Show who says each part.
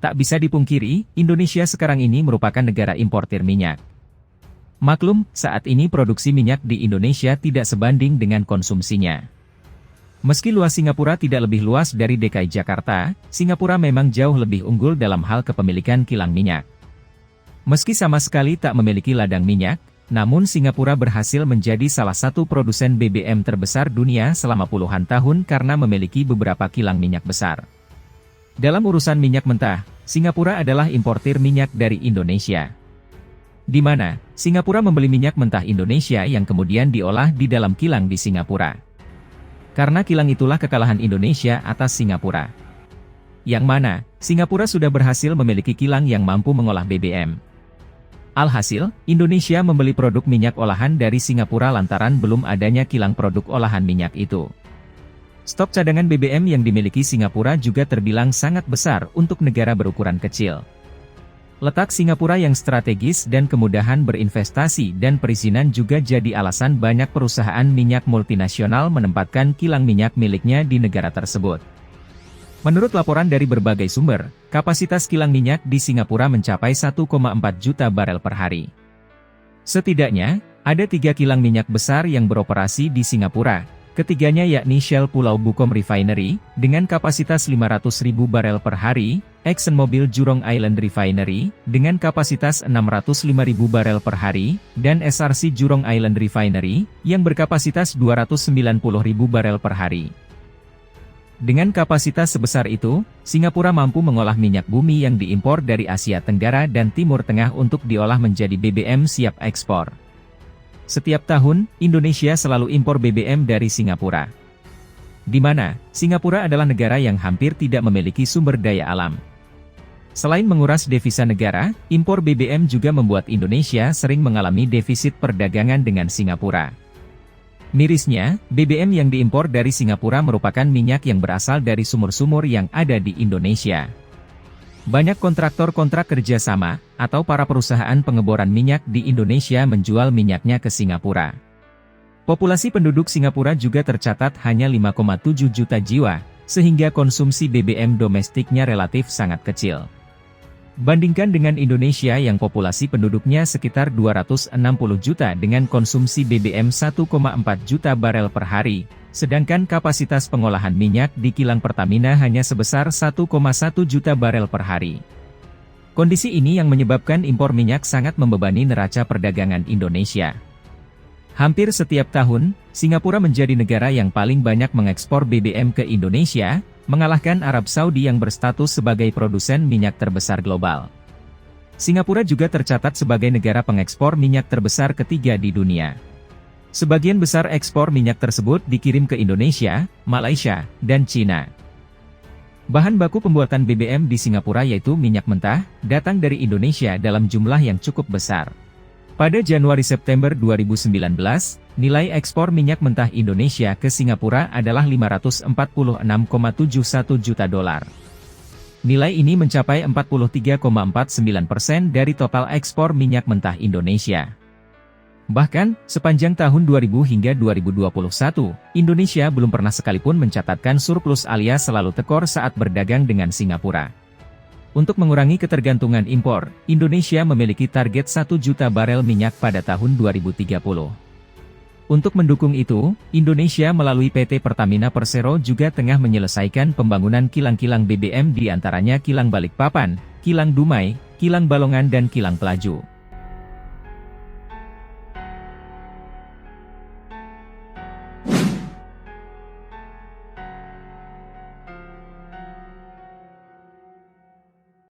Speaker 1: Tak bisa dipungkiri, Indonesia sekarang ini merupakan negara importir minyak. Maklum, saat ini produksi minyak di Indonesia tidak sebanding dengan konsumsinya. Meski luas Singapura tidak lebih luas dari DKI Jakarta, Singapura memang jauh lebih unggul dalam hal kepemilikan kilang minyak. Meski sama sekali tak memiliki ladang minyak, namun Singapura berhasil menjadi salah satu produsen BBM terbesar dunia selama puluhan tahun karena memiliki beberapa kilang minyak besar. Dalam urusan minyak mentah, Singapura adalah importir minyak dari Indonesia. Di mana, Singapura membeli minyak mentah Indonesia yang kemudian diolah di dalam kilang di Singapura. Karena kilang itulah kekalahan Indonesia atas Singapura. Yang mana, Singapura sudah berhasil memiliki kilang yang mampu mengolah BBM. Alhasil, Indonesia membeli produk minyak olahan dari Singapura lantaran belum adanya kilang produk olahan minyak itu. Stok cadangan BBM yang dimiliki Singapura juga terbilang sangat besar untuk negara berukuran kecil. Letak Singapura yang strategis dan kemudahan berinvestasi dan perizinan juga jadi alasan banyak perusahaan minyak multinasional menempatkan kilang minyak miliknya di negara tersebut. Menurut laporan dari berbagai sumber, kapasitas kilang minyak di Singapura mencapai 1,4 juta barel per hari. Setidaknya, ada 3 kilang minyak besar yang beroperasi di Singapura. Ketiganya yakni Shell Pulau Bukom Refinery, dengan kapasitas 500.000 barel per hari, ExxonMobil Jurong Island Refinery, dengan kapasitas 605.000 barel per hari, dan SRC Jurong Island Refinery, yang berkapasitas 290.000 barel per hari. Dengan kapasitas sebesar itu, Singapura mampu mengolah minyak bumi yang diimpor dari Asia Tenggara dan Timur Tengah untuk diolah menjadi BBM siap ekspor. Setiap tahun, Indonesia selalu impor BBM dari Singapura. Di mana, Singapura adalah negara yang hampir tidak memiliki sumber daya alam. Selain menguras devisa negara, impor BBM juga membuat Indonesia sering mengalami defisit perdagangan dengan Singapura. Mirisnya, BBM yang diimpor dari Singapura merupakan minyak yang berasal dari sumur-sumur yang ada di Indonesia. Banyak kontraktor-kontrak kerjasama, atau para perusahaan pengeboran minyak di Indonesia menjual minyaknya ke Singapura. Populasi penduduk Singapura juga tercatat hanya 5,7 juta jiwa, sehingga konsumsi BBM domestiknya relatif sangat kecil. Bandingkan dengan Indonesia yang populasi penduduknya sekitar 260 juta dengan konsumsi BBM 1,4 juta barel per hari, sedangkan kapasitas pengolahan minyak di kilang Pertamina hanya sebesar 1,1 juta barel per hari. Kondisi ini yang menyebabkan impor minyak sangat membebani neraca perdagangan Indonesia. Hampir setiap tahun, Singapura menjadi negara yang paling banyak mengekspor BBM ke Indonesia, mengalahkan Arab Saudi yang berstatus sebagai produsen minyak terbesar global. Singapura juga tercatat sebagai negara pengekspor minyak terbesar ketiga di dunia. Sebagian besar ekspor minyak tersebut dikirim ke Indonesia, Malaysia, dan Cina. Bahan baku pembuatan BBM di Singapura yaitu minyak mentah, datang dari Indonesia dalam jumlah yang cukup besar. Pada Januari-September 2019, nilai ekspor minyak mentah Indonesia ke Singapura adalah 546,71 juta dolar. Nilai ini mencapai 43,49% dari total ekspor minyak mentah Indonesia. Bahkan, sepanjang tahun 2000 hingga 2021, Indonesia belum pernah sekalipun mencatatkan surplus alias selalu tekor saat berdagang dengan Singapura. Untuk mengurangi ketergantungan impor, Indonesia memiliki target 1 juta barel minyak pada tahun 2030. Untuk mendukung itu, Indonesia melalui PT Pertamina Persero juga tengah menyelesaikan pembangunan kilang-kilang BBM di antaranya Kilang Balikpapan, Kilang Dumai, Kilang Balongan dan Kilang Pelaju.